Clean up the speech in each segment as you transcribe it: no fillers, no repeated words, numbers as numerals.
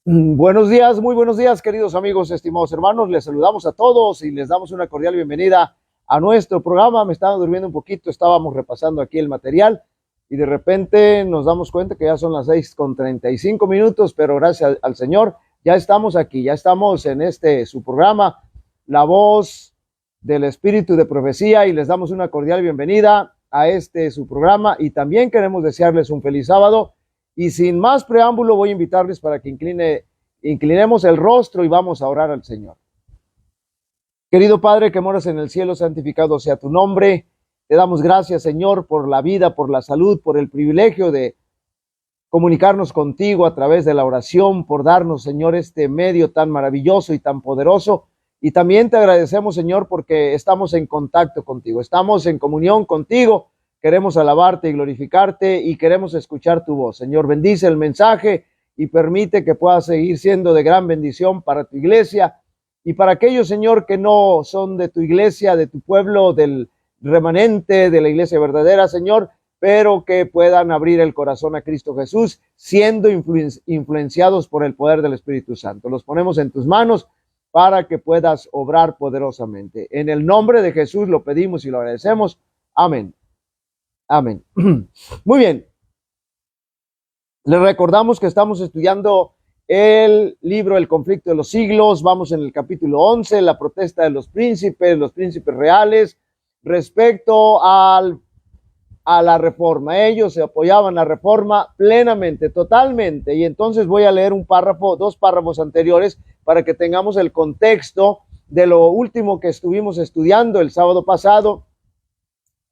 Buenos días, muy buenos días, queridos amigos, estimados hermanos. Les saludamos a todos y les damos una cordial bienvenida a nuestro programa. Me estaba durmiendo un poquito, estábamos repasando aquí el material y de repente nos damos cuenta que ya son las 6:35, pero gracias al Señor ya estamos aquí, ya estamos en su programa, La Voz del Espíritu de Profecía, y les damos una cordial bienvenida a su programa, y también queremos desearles un feliz sábado. Y sin más preámbulo, voy a invitarles para que inclinemos el rostro y vamos a orar al Señor. Querido Padre que moras en el cielo, santificado sea tu nombre. Te damos gracias, Señor, por la vida, por la salud, por el privilegio de comunicarnos contigo a través de la oración, por darnos, Señor, este medio tan maravilloso y tan poderoso. Y también te agradecemos, Señor, porque estamos en contacto contigo, estamos en comunión contigo. Queremos alabarte y glorificarte y queremos escuchar tu voz. Señor, bendice el mensaje y permite que pueda seguir siendo de gran bendición para tu iglesia y para aquellos, Señor, que no son de tu iglesia, de tu pueblo, del remanente de la iglesia verdadera, Señor, pero que puedan abrir el corazón a Cristo Jesús, siendo influenciados por el poder del Espíritu Santo. Los ponemos en tus manos para que puedas obrar poderosamente. En el nombre de Jesús lo pedimos y lo agradecemos. Amén. Amén. Muy bien. Les recordamos que estamos estudiando el libro El conflicto de los siglos. Vamos en el capítulo 11, la protesta de los príncipes reales, respecto a la reforma. Ellos se apoyaban a la reforma plenamente, totalmente. Y entonces voy a leer dos párrafos anteriores para que tengamos el contexto de lo último que estuvimos estudiando el sábado pasado.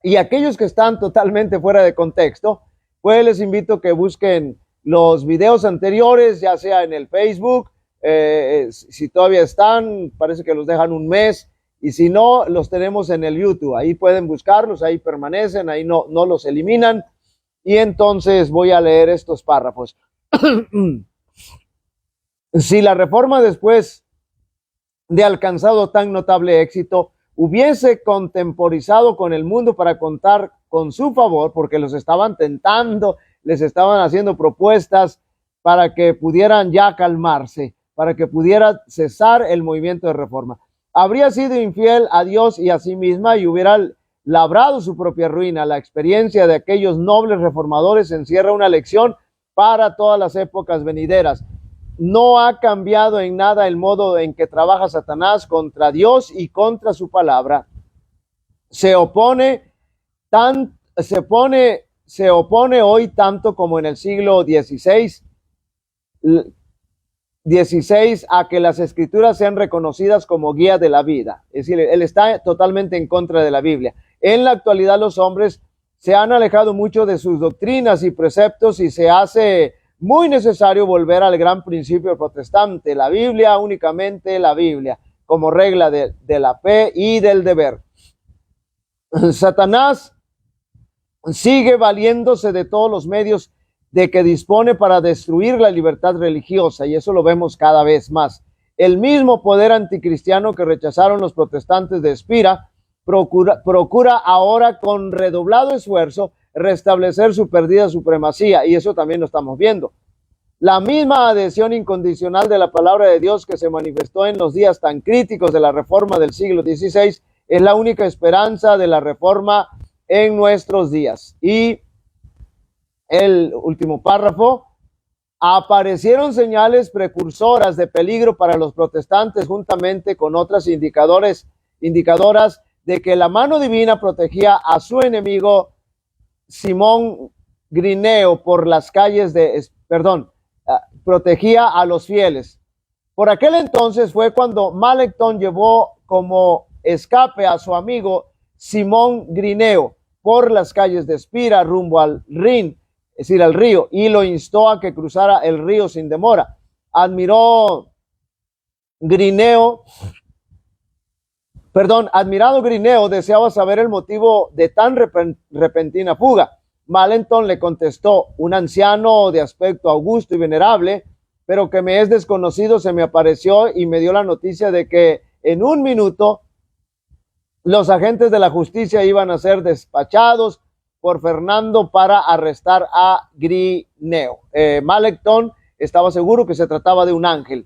Y aquellos que están totalmente fuera de contexto, pues les invito a que busquen los videos anteriores, ya sea en el Facebook, si todavía están, parece que los dejan un mes, y si no, los tenemos en el YouTube. Ahí pueden buscarlos, ahí permanecen, ahí no los eliminan. Y entonces voy a leer estos párrafos. Si la reforma, después de alcanzado tan notable éxito, hubiese contemporizado con el mundo para contar con su favor, porque los estaban tentando, les estaban haciendo propuestas para que pudieran ya calmarse, para que pudiera cesar el movimiento de reforma. Habría sido infiel a Dios y a sí misma y hubiera labrado su propia ruina. La experiencia de aquellos nobles reformadores encierra una lección para todas las épocas venideras. No ha cambiado en nada el modo en que trabaja Satanás contra Dios y contra su palabra. Se opone hoy tanto como en el siglo XVI a que las escrituras sean reconocidas como guía de la vida. Es decir, él está totalmente en contra de la Biblia. En la actualidad los hombres se han alejado mucho de sus doctrinas y preceptos y se hace muy necesario volver al gran principio protestante, la Biblia, únicamente la Biblia, como regla de la fe y del deber. Satanás sigue valiéndose de todos los medios de que dispone para destruir la libertad religiosa, y eso lo vemos cada vez más. El mismo poder anticristiano que rechazaron los protestantes de Espira procura ahora con redoblado esfuerzo restablecer su perdida supremacía, y eso también lo estamos viendo. La misma adhesión incondicional de la palabra de Dios que se manifestó en los días tan críticos de la reforma del siglo XVI es la única esperanza de la reforma en nuestros días. Y el último párrafo: aparecieron señales precursoras de peligro para los protestantes, juntamente con otras indicadoras de que la mano divina protegía a su enemigo Simón Grineo por las calles protegía a los fieles. Por aquel entonces fue cuando Melanchthon llevó como escape a su amigo Simón Grineo por las calles de Espira rumbo al Rin, es decir, al río, y lo instó a que cruzara el río sin demora. Admirado Grineo deseaba saber el motivo de tan repentina fuga. Melanchthon le contestó: un anciano de aspecto augusto y venerable, pero que me es desconocido, se me apareció y me dio la noticia de que en un minuto los agentes de la justicia iban a ser despachados por Fernando para arrestar a Grineo. Melanchthon estaba seguro que se trataba de un ángel.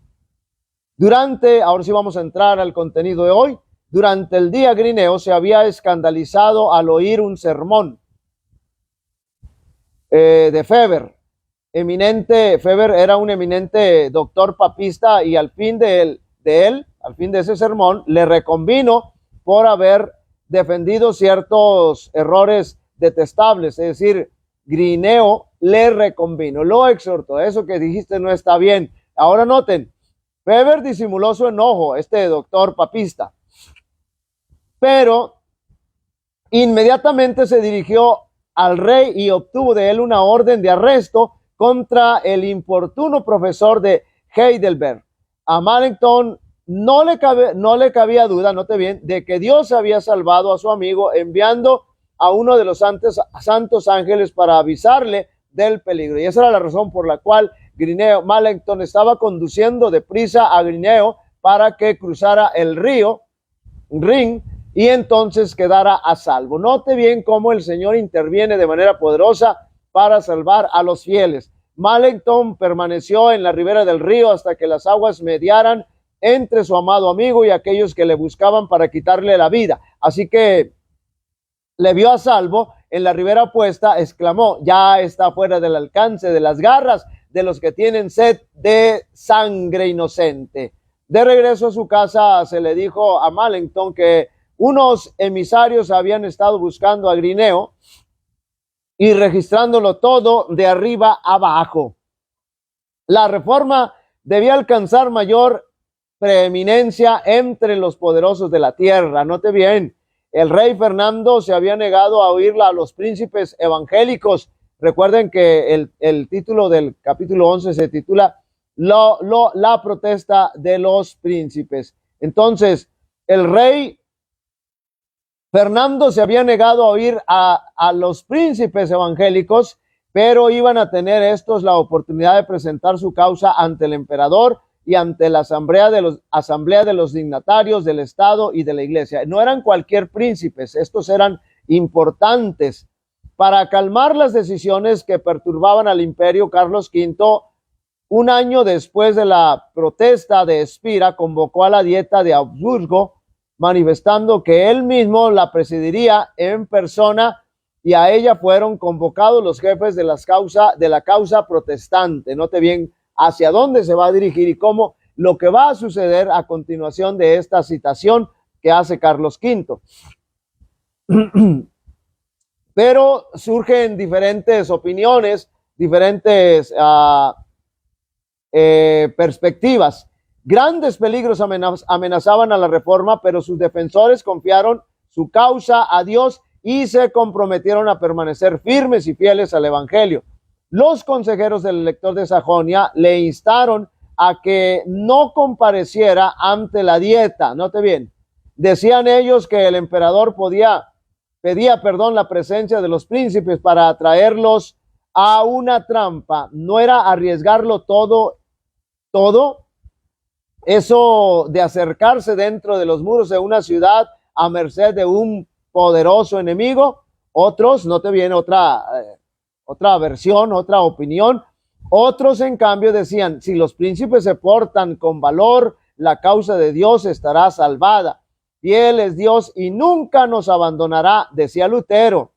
Ahora sí vamos a entrar al contenido de hoy. Durante el día, Grineo se había escandalizado al oír un sermón de Feber. Feber era un eminente doctor papista, y al fin de ese sermón, le reconvino por haber defendido ciertos errores detestables. Es decir, Grineo le reconvino, lo exhortó: eso que dijiste no está bien. Ahora noten, Feber disimuló su enojo, este doctor papista, pero inmediatamente se dirigió al rey y obtuvo de él una orden de arresto contra el importuno profesor de Heidelberg. A Melancthon no le cabía duda, note bien, de que Dios había salvado a su amigo enviando a uno de los santos ángeles para avisarle del peligro. Y esa era la razón por la cual Melancthon estaba conduciendo deprisa a Grineo para que cruzara el río Rin y entonces quedara a salvo. Note bien cómo el Señor interviene de manera poderosa para salvar a los fieles. Melancthon permaneció en la ribera del río hasta que las aguas mediaran entre su amado amigo y aquellos que le buscaban para quitarle la vida. Así que le vio a salvo en la ribera opuesta, exclamó: ya está fuera del alcance de las garras de los que tienen sed de sangre inocente. De regreso a su casa, se le dijo a Melancthon que unos emisarios habían estado buscando a Grineo y registrándolo todo de arriba abajo. La reforma debía alcanzar mayor preeminencia entre los poderosos de la tierra. Note bien, el rey Fernando se había negado a oírla a los príncipes evangélicos. Recuerden que el título del capítulo 11 se titula la protesta de los príncipes. Entonces, el rey Fernando se había negado a oír a los príncipes evangélicos, pero iban a tener estos la oportunidad de presentar su causa ante el emperador y ante la asamblea de los dignatarios del Estado y de la Iglesia. No eran cualquier príncipes, estos eran importantes. Para calmar las decisiones que perturbaban al imperio, Carlos V, un año después de la protesta de Espira, convocó a la Dieta de Augsburgo, manifestando que él mismo la presidiría en persona, y a ella fueron convocados los jefes de la causa protestante. Note bien hacia dónde se va a dirigir y cómo lo que va a suceder a continuación de esta citación que hace Carlos V. Pero surgen diferentes opiniones, diferentes perspectivas. Grandes peligros amenazaban a la reforma, pero sus defensores confiaron su causa a Dios y se comprometieron a permanecer firmes y fieles al evangelio. Los consejeros del elector de Sajonia le instaron a que no compareciera ante la Dieta. Note bien, decían ellos que el emperador pedía la presencia de los príncipes para atraerlos a una trampa. No era arriesgarlo todo eso de acercarse dentro de los muros de una ciudad a merced de un poderoso enemigo. Otros, note bien, otra versión, otra opinión. Otros, en cambio, decían: si los príncipes se portan con valor, la causa de Dios estará salvada. Fiel es Dios y nunca nos abandonará, decía Lutero.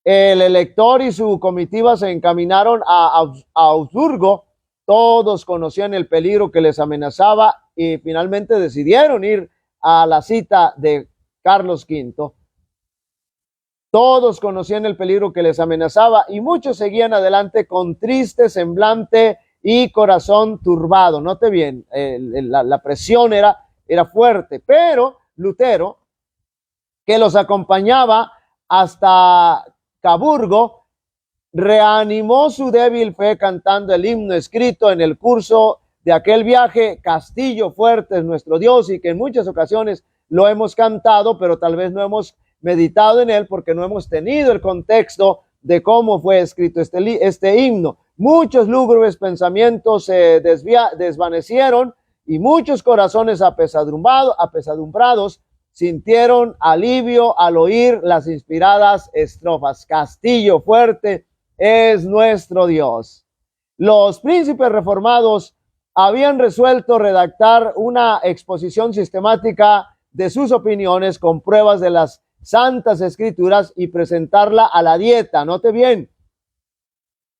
El elector y su comitiva se encaminaron a Augsburgo. Todos conocían el peligro que les amenazaba y finalmente decidieron ir a la cita de Carlos V. Todos conocían el peligro que les amenazaba y muchos seguían adelante con triste semblante y corazón turbado. Note bien, la presión era fuerte, pero Lutero, que los acompañaba hasta Caburgo, reanimó su débil fe cantando el himno escrito en el curso de aquel viaje: Castillo fuerte es nuestro Dios, y que en muchas ocasiones lo hemos cantado, pero tal vez no hemos meditado en él porque no hemos tenido el contexto de cómo fue escrito este himno. Muchos lúgubres pensamientos se desvanecieron y muchos corazones apesadumbrados sintieron alivio al oír las inspiradas estrofas: Castillo fuerte es nuestro Dios. Los príncipes reformados habían resuelto redactar una exposición sistemática de sus opiniones con pruebas de las Santas Escrituras y presentarla a la dieta. Note bien,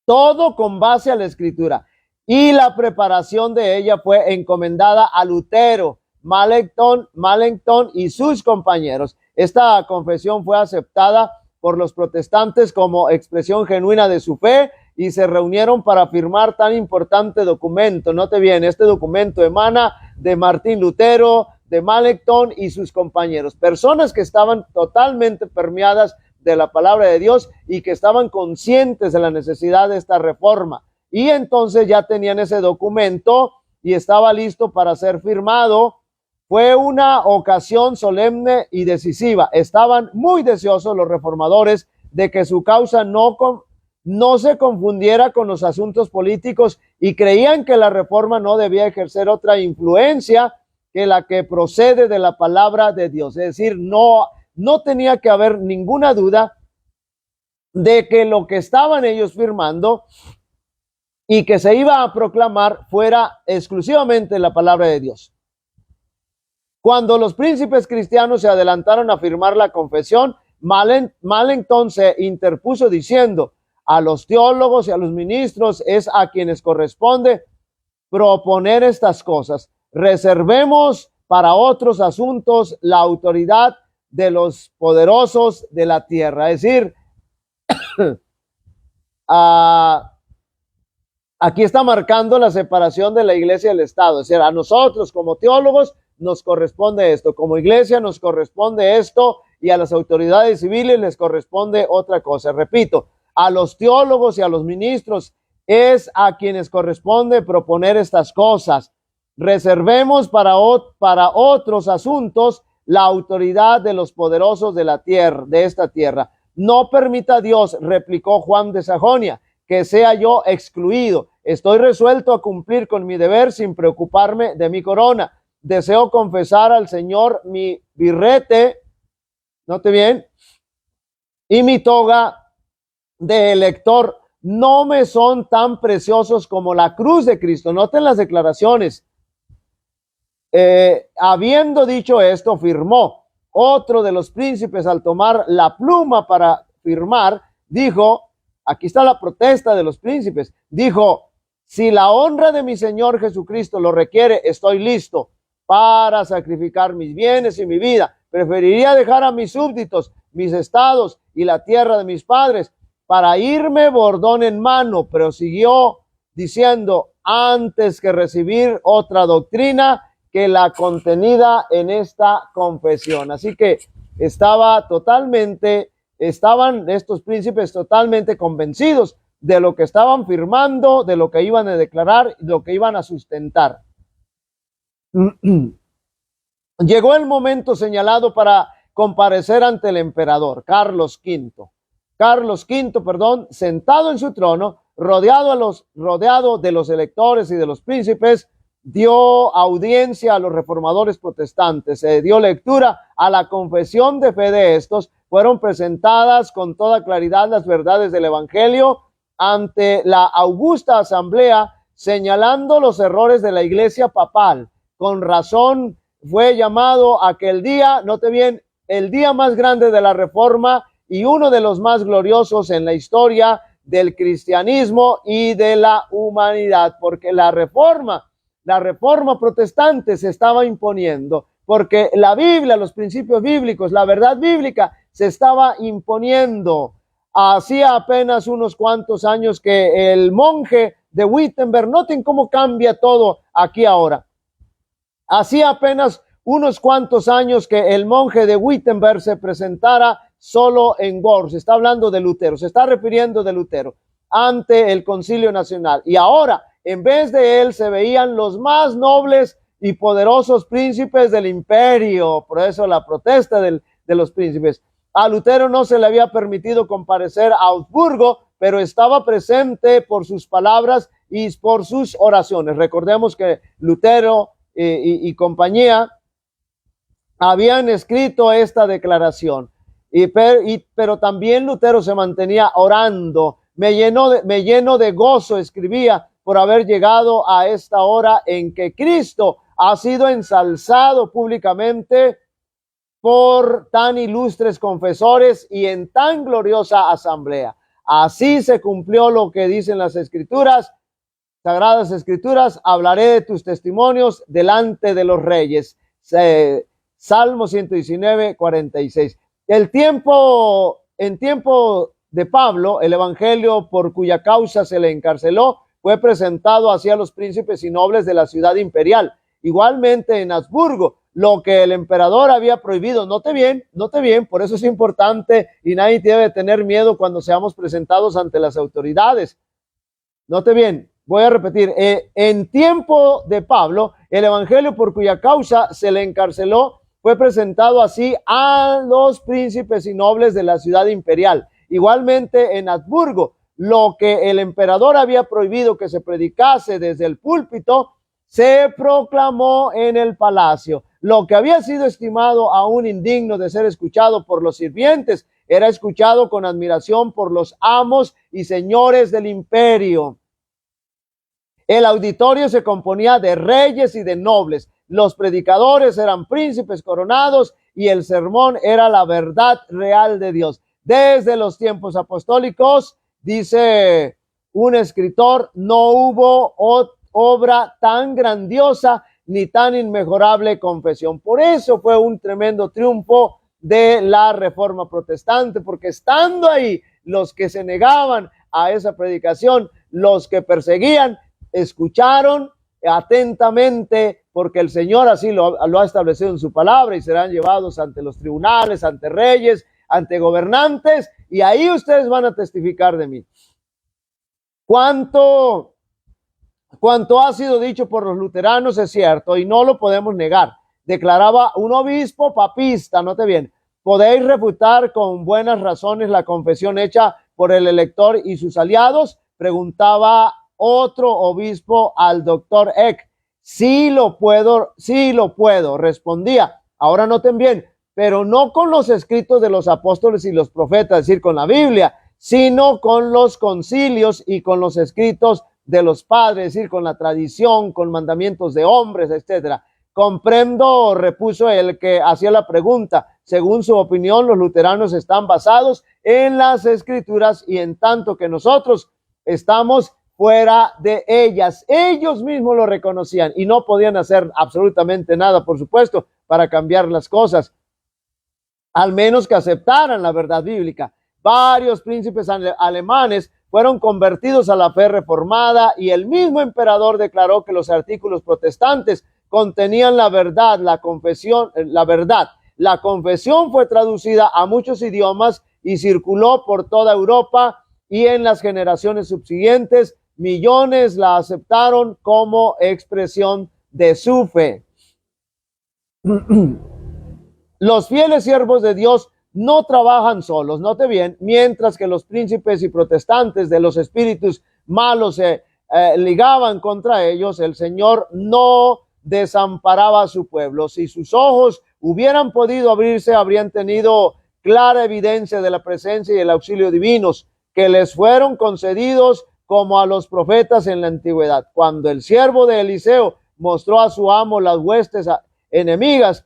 todo con base a la Escritura. Y la preparación de ella fue encomendada a Lutero, Melanchthon y sus compañeros. Esta confesión fue aceptada por los protestantes como expresión genuina de su fe y se reunieron para firmar tan importante documento. Note bien, este documento emana de Martín Lutero, de Melanchthon y sus compañeros, personas que estaban totalmente permeadas de la palabra de Dios y que estaban conscientes de la necesidad de esta reforma. Y entonces ya tenían ese documento y estaba listo para ser firmado. Fue una ocasión solemne y decisiva. Estaban muy deseosos los reformadores de que su causa no se confundiera con los asuntos políticos y creían que la reforma no debía ejercer otra influencia que la que procede de la palabra de Dios. Es decir, no tenía que haber ninguna duda de que lo que estaban ellos firmando y que se iba a proclamar fuera exclusivamente la palabra de Dios. Cuando los príncipes cristianos se adelantaron a firmar la confesión, Melanchthon se interpuso diciendo: a los teólogos y a los ministros es a quienes corresponde proponer estas cosas. Reservemos para otros asuntos la autoridad de los poderosos de la tierra. Es decir, aquí está marcando la separación de la iglesia y el Estado. Es decir, a nosotros como teólogos nos corresponde esto, como iglesia nos corresponde esto, y a las autoridades civiles les corresponde otra cosa. Repito, a los teólogos y a los ministros es a quienes corresponde proponer estas cosas. Reservemos para otros asuntos la autoridad de los poderosos de la tierra, de esta tierra. No permita Dios, replicó Juan de Sajonia, que sea yo excluido. Estoy resuelto a cumplir con mi deber sin preocuparme de mi corona. Deseo confesar al Señor mi birrete, note bien, y mi toga de elector no me son tan preciosos como la cruz de Cristo. Noten las declaraciones. Habiendo dicho esto, firmó. Otro de los príncipes, al tomar la pluma para firmar, dijo, aquí está la protesta de los príncipes, dijo: si la honra de mi Señor Jesucristo lo requiere, estoy listo para sacrificar mis bienes y mi vida. Preferiría dejar a mis súbditos, mis estados y la tierra de mis padres para irme bordón en mano. Pero siguió diciendo: antes que recibir otra doctrina que la contenida en esta confesión. Así que estaban estos príncipes totalmente convencidos de lo que estaban firmando, de lo que iban a declarar, de lo que iban a sustentar. Llegó el momento señalado para comparecer ante el emperador Carlos V. Sentado en su trono, rodeado de los electores y de los príncipes, dio audiencia a los reformadores protestantes, se dio lectura a la confesión de fe de estos, fueron presentadas con toda claridad las verdades del Evangelio ante la augusta asamblea, señalando los errores de la iglesia papal. Con razón fue llamado aquel día, note bien, el día más grande de la Reforma y uno de los más gloriosos en la historia del cristianismo y de la humanidad, porque la reforma protestante se estaba imponiendo, porque la Biblia, los principios bíblicos, la verdad bíblica se estaba imponiendo. Hacía apenas unos cuantos años que el monje de Wittenberg, noten cómo cambia todo aquí ahora. Hacía apenas unos cuantos años que el monje de Wittenberg se presentara solo en Worms. Se está hablando de Lutero, se está refiriendo de Lutero ante el Concilio Nacional. Y ahora, en vez de él, se veían los más nobles y poderosos príncipes del imperio. Por eso la protesta de los príncipes. A Lutero no se le había permitido comparecer a Augsburgo, pero estaba presente por sus palabras y por sus oraciones. Recordemos que Lutero y compañía habían escrito esta declaración, pero también Lutero se mantenía orando me lleno de gozo, escribía, por haber llegado a esta hora en que Cristo ha sido ensalzado públicamente por tan ilustres confesores y en tan gloriosa asamblea. Así se cumplió lo que dicen las Escrituras, Sagradas Escrituras: hablaré de tus testimonios delante de los reyes. Salmo 119, 46. En tiempo de Pablo, el evangelio por cuya causa se le encarceló fue presentado hacia los príncipes y nobles de la ciudad imperial. Igualmente en Habsburgo, lo que el emperador había prohibido. Note bien, por eso es importante y nadie debe tener miedo cuando seamos presentados ante las autoridades. Note bien, voy a repetir, en tiempo de Pablo, el evangelio por cuya causa se le encarceló fue presentado así a los príncipes y nobles de la ciudad imperial. Igualmente en Habsburgo, lo que el emperador había prohibido que se predicase desde el púlpito, se proclamó en el palacio. Lo que había sido estimado aún indigno de ser escuchado por los sirvientes, era escuchado con admiración por los amos y señores del imperio. El auditorio se componía de reyes y de nobles. Los predicadores eran príncipes coronados y el sermón era la verdad real de Dios. Desde los tiempos apostólicos, dice un escritor, no hubo obra tan grandiosa ni tan inmejorable confesión. Por eso fue un tremendo triunfo de la Reforma Protestante, porque estando ahí los que se negaban a esa predicación, los que perseguían, escucharon atentamente, porque el Señor así lo ha establecido en su palabra, y serán llevados ante los tribunales, ante reyes, ante gobernantes, y ahí ustedes van a testificar de mí. Cuanto ha sido dicho por los luteranos es cierto y no lo podemos negar. Declaraba un obispo papista, note bien, podéis refutar con buenas razones la confesión hecha por el elector y sus aliados, preguntaba otro obispo al doctor Eck. Sí lo puedo, respondía. Ahora noten bien, pero no con los escritos de los apóstoles y los profetas, es decir, con la Biblia, sino con los concilios y con los escritos de los padres, es decir, con la tradición, con mandamientos de hombres, etcétera. Comprendo, repuso el que hacía la pregunta. Según su opinión, los luteranos están basados en las Escrituras y en tanto que nosotros estamos fuera de ellas. Ellos mismos lo reconocían y no podían hacer absolutamente nada, por supuesto, para cambiar las cosas, al menos que aceptaran la verdad bíblica. Varios príncipes alemanes fueron convertidos a la fe reformada y el mismo emperador declaró que los artículos protestantes contenían la verdad, la confesión. La confesión fue traducida a muchos idiomas y circuló por toda Europa, y en las generaciones subsiguientes millones la aceptaron como expresión de su fe. Los fieles siervos de Dios no trabajan solos, note bien, mientras que los príncipes y protestantes de los espíritus malos se ligaban contra ellos, el Señor no desamparaba a su pueblo. Si sus ojos hubieran podido abrirse, habrían tenido clara evidencia de la presencia y el auxilio divinos que les fueron concedidos como a los profetas en la antigüedad. Cuando el siervo de Eliseo mostró a su amo las huestes enemigas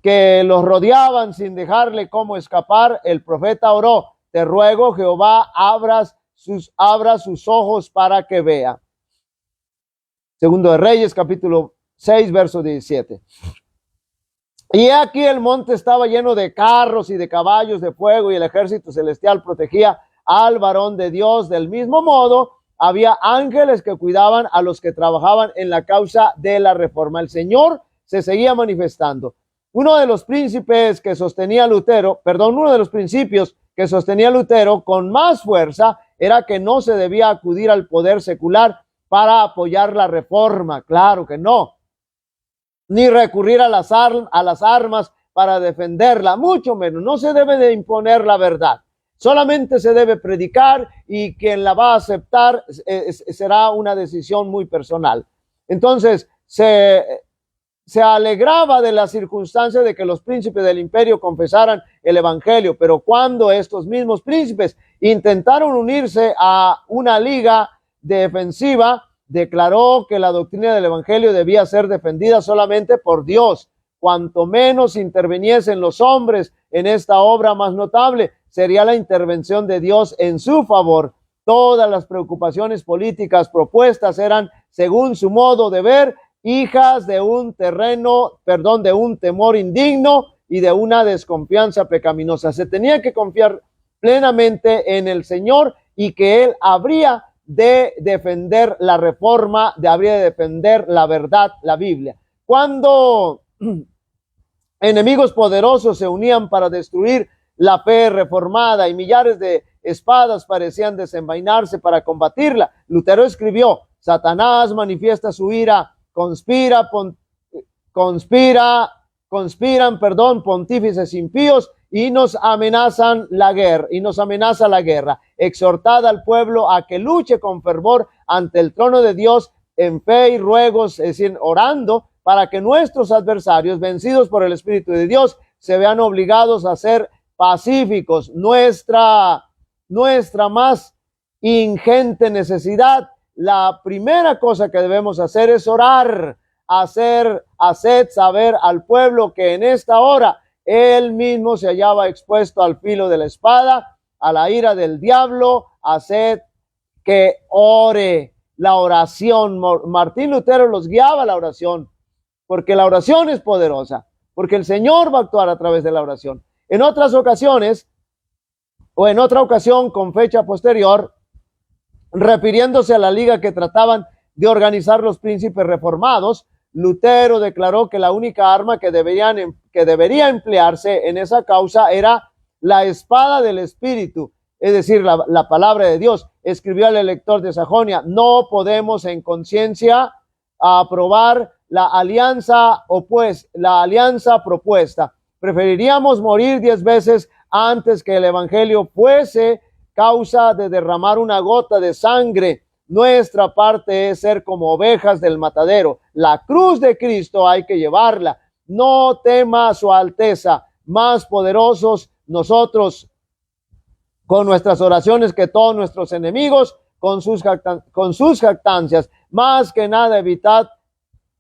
que los rodeaban sin dejarle cómo escapar, el profeta oró: te ruego, Jehová, abra sus ojos para que vea. Segundo de Reyes, capítulo 6, verso 17. Y aquí el monte estaba lleno de carros y de caballos de fuego, y el ejército celestial protegía al varón de Dios. Del mismo modo, había ángeles que cuidaban a los que trabajaban en la causa de la reforma. El Señor se seguía manifestando. Uno de los principios que sostenía Lutero con más fuerza era que no se debía acudir al poder secular para apoyar la reforma. Claro que no. Ni recurrir a las armas para defenderla, mucho menos. No se debe de imponer la verdad. Solamente se debe predicar, y quien la va a aceptar será una decisión muy personal. Entonces, se alegraba de la circunstancia de que los príncipes del imperio confesaran el evangelio, pero cuando estos mismos príncipes intentaron unirse a una liga defensiva, declaró que la doctrina del evangelio debía ser defendida solamente por Dios. Cuanto menos interviniesen los hombres en esta obra más notable, sería la intervención de Dios en su favor. Todas las preocupaciones políticas propuestas eran, según su modo de ver, hijas de un de un temor indigno y de una desconfianza pecaminosa. Se tenía que confiar plenamente en el Señor y que Él habría de defender la reforma, habría de defender la verdad, la Biblia. Cuando enemigos poderosos se unían para destruir la fe reformada y millares de espadas parecían desenvainarse para combatirla, Lutero escribió: Satanás manifiesta su ira, conspiran, pontífices impíos y nos amenaza la guerra. Exhortad al pueblo a que luche con fervor ante el trono de Dios en fe y ruegos, es decir, orando, para que nuestros adversarios, vencidos por el Espíritu de Dios, se vean obligados a ser pacíficos. Nuestra más ingente necesidad, la primera cosa que debemos hacer es orar, haced saber al pueblo que en esta hora él mismo se hallaba expuesto al filo de la espada, a la ira del diablo. Haced que ore. La oración, Martín Lutero los guiaba a la oración, porque la oración es poderosa, porque el Señor va a actuar a través de la oración. En otras ocasiones, o en otra ocasión con fecha posterior, refiriéndose a la liga que trataban de organizar los príncipes reformados, Lutero declaró que la única arma que debería emplearse en esa causa era la espada del Espíritu, es decir, la palabra de Dios. Escribió al elector de Sajonia: no podemos en conciencia aprobar la alianza propuesta. Preferiríamos morir 10 veces antes que el evangelio fuese causa de derramar una gota de sangre. Nuestra parte es ser como ovejas del matadero. La cruz de Cristo hay que llevarla. No tema su alteza, más poderosos nosotros con nuestras oraciones que todos nuestros enemigos con sus jactancias. Más que nada evitad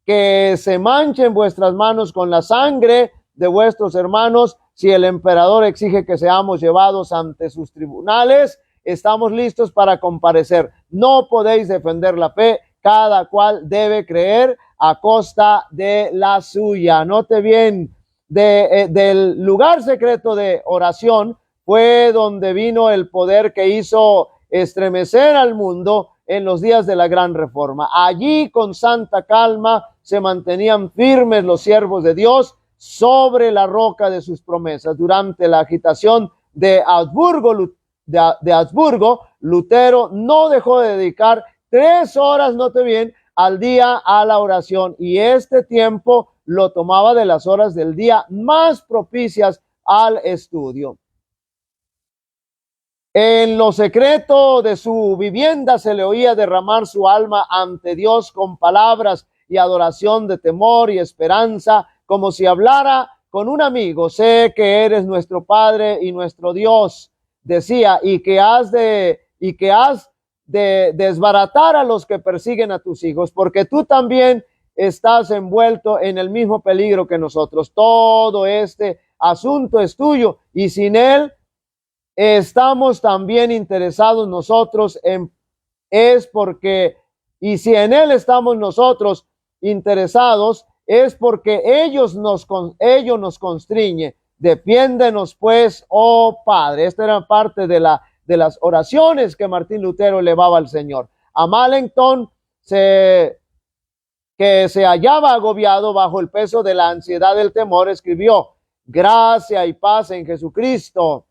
que se manchen vuestras manos con la sangre de vuestros hermanos. Si el emperador exige que seamos llevados ante sus tribunales, estamos listos para comparecer. No podéis defender la fe, cada cual debe creer a costa de la suya. Note bien, del lugar secreto de oración fue donde vino el poder que hizo estremecer al mundo en los días de la Gran Reforma. Allí con santa calma se mantenían firmes los siervos de Dios sobre la roca de sus promesas. Durante la agitación de Habsburgo, Lutero no dejó de dedicar 3 horas, note bien, al día a la oración, y este tiempo lo tomaba de las horas del día más propicias al estudio. En lo secreto de su vivienda se le oía derramar su alma ante Dios con palabras y adoración de temor y esperanza, como si hablara con un amigo. Sé que eres nuestro Padre y nuestro Dios, decía, y que has de desbaratar a los que persiguen a tus hijos, porque tú también estás envuelto en el mismo peligro que nosotros. Todo este asunto es tuyo, y sin él estamos también interesados nosotros si en él estamos nosotros interesados, es porque ellos nos constriñe. Defiéndenos pues, oh Padre. Esta era parte de las oraciones que Martín Lutero elevaba al Señor. A Melanchthon, que se hallaba agobiado bajo el peso de la ansiedad del temor, escribió: gracia y paz en Jesucristo.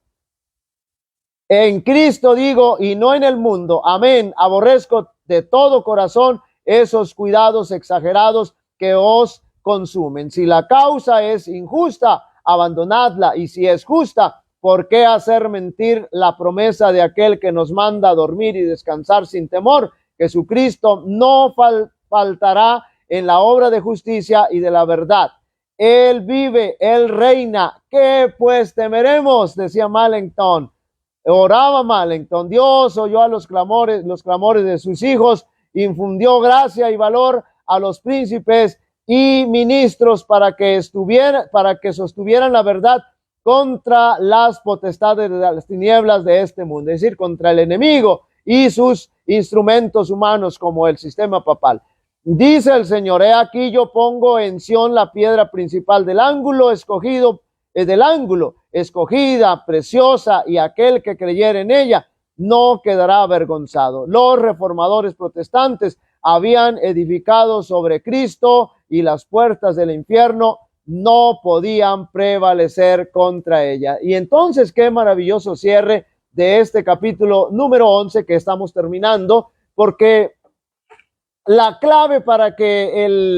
En Cristo digo, y no en el mundo. Amén. Aborrezco de todo corazón esos cuidados exagerados que os consumen. Si la causa es injusta, abandonadla, y si es justa, ¿por qué hacer mentir la promesa de aquel que nos manda a dormir y descansar sin temor? Jesucristo no faltará en la obra de justicia y de la verdad. Él vive, Él reina. ¿Qué pues temeremos? Decía Mallington. Oraba Mallington. Dios oyó a los clamores de sus hijos, infundió gracia y valor a los príncipes y ministros para que sostuvieran la verdad contra las potestades de las tinieblas de este mundo, es decir, contra el enemigo y sus instrumentos humanos como el sistema papal. Dice el Señor: he aquí yo pongo en Sión la piedra principal del ángulo escogida, preciosa, y aquel que creyere en ella no quedará avergonzado. Los reformadores protestantes habían edificado sobre Cristo y las puertas del infierno no podían prevalecer contra ella. Y entonces, qué maravilloso cierre de este capítulo número 11 que estamos terminando, porque la clave para que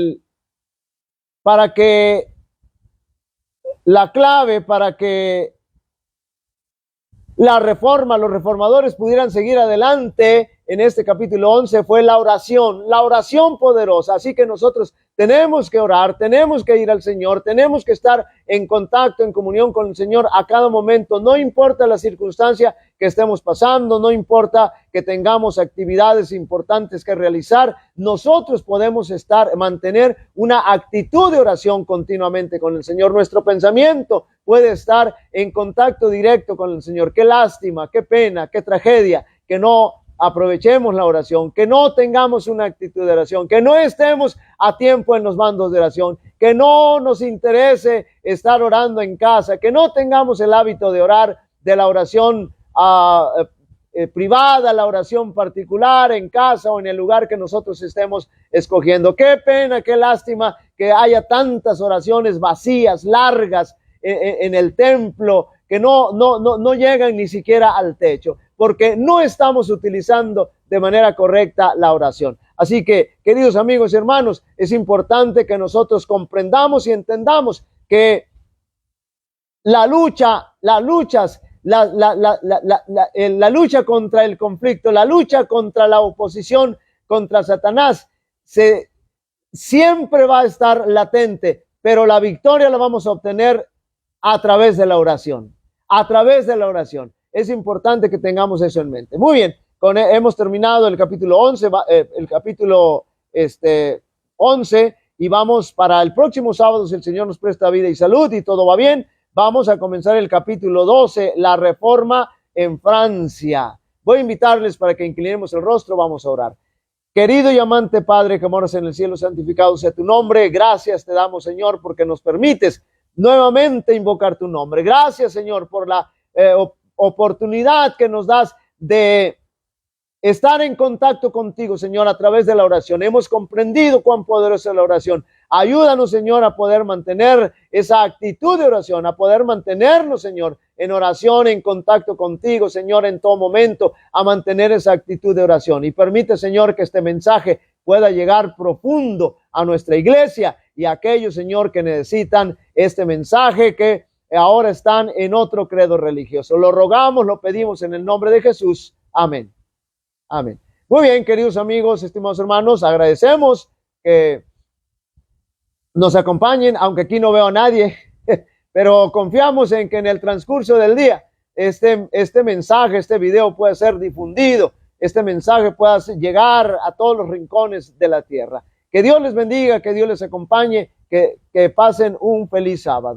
la reforma, los reformadores pudieran seguir adelante en este capítulo 11 fue la oración poderosa. Así que nosotros tenemos que orar, tenemos que ir al Señor, tenemos que estar en contacto, en comunión con el Señor a cada momento. No importa la circunstancia que estemos pasando, no importa que tengamos actividades importantes que realizar, nosotros podemos mantener una actitud de oración continuamente con el Señor. Nuestro pensamiento puede estar en contacto directo con el Señor. Qué lástima, qué pena, qué tragedia que no aprovechemos la oración, que no tengamos una actitud de oración, que no estemos a tiempo en los bandos de oración, que no nos interese estar orando en casa, que no tengamos el hábito de orar, de la oración privada, la oración particular en casa o en el lugar que nosotros estemos escogiendo. Qué pena, qué lástima que haya tantas oraciones vacías, largas en el templo, que no llegan ni siquiera al techo, porque no estamos utilizando de manera correcta la oración. Así que, queridos amigos y hermanos, es importante que nosotros comprendamos y entendamos que la lucha contra el conflicto, la lucha contra la oposición, contra Satanás, siempre va a estar latente, pero la victoria la vamos a obtener a través de la oración. A través de la oración. Es importante que tengamos eso en mente. Muy bien, hemos terminado el capítulo 11, y vamos para el próximo sábado, si el Señor nos presta vida y salud y todo va bien, vamos a comenzar el capítulo 12, la reforma en Francia. Voy a invitarles para que inclinemos el rostro, vamos a orar. Querido y amante Padre que moras en el cielo, santificado sea tu nombre. Gracias te damos, Señor, porque nos permites nuevamente invocar tu nombre. Gracias, Señor, por la oportunidad que nos das de estar en contacto contigo, Señor, a través de la oración. Hemos comprendido cuán poderosa es la oración. Ayúdanos, Señor, a poder mantener esa actitud de oración, a poder mantenernos, Señor, en oración, en contacto contigo, Señor, en todo momento, a mantener esa actitud de oración. Y permite, Señor, que este mensaje pueda llegar profundo a nuestra iglesia y a aquellos, Señor, que necesitan este mensaje, que ahora están en otro credo religioso. Lo rogamos, lo pedimos en el nombre de Jesús. Amén. Amén. Muy bien, queridos amigos, estimados hermanos, agradecemos que nos acompañen, aunque aquí no veo a nadie, pero confiamos en que en el transcurso del día este mensaje, este video pueda ser difundido, este mensaje pueda llegar a todos los rincones de la tierra. Que Dios les bendiga, que Dios les acompañe, que pasen un feliz sábado.